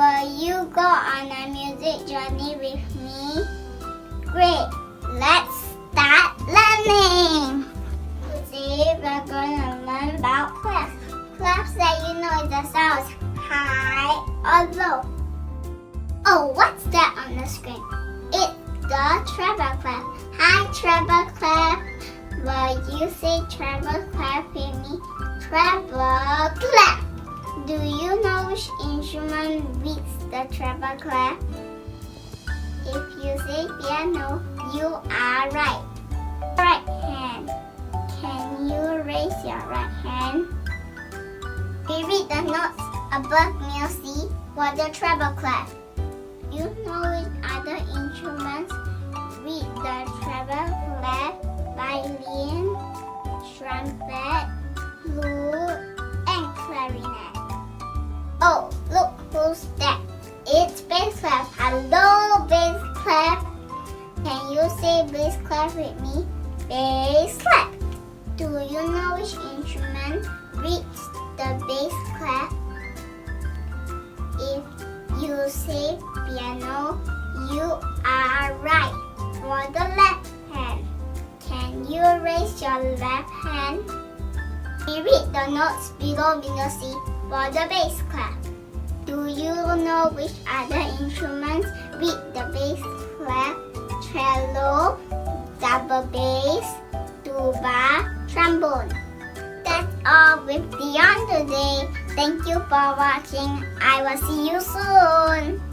Will you go on a music journey with me? Great! Let's start learning! Today we're going to learn about clefs. Clefs that you know is the sounds high or low. Oh, what's that on the screen? It's the treble clef. Hi, treble clef. Will you say treble clef with me? Treble clef. Do you know which instrument reads the treble clef? If you say piano, you are right. Right hand. Can you raise your right hand? We read the notes above middle C for the treble clef. You know which other instruments read the treble clef? Violin, trumpet, flute, and clarinet. Oh, look who's that? It's bass clef. Hello, bass clef. Can you say bass clef with me? Bass clef. Do you know which instrument reads the bass clef? If you say piano, you are right. For the left hand, can you raise your left hand? We read the notes below middle C for the bass clef. Do you know which other instruments read the bass clef? Cello, double bass, tuba, trombone. That's all with Dionne today. Thank you for watching. I will see you soon.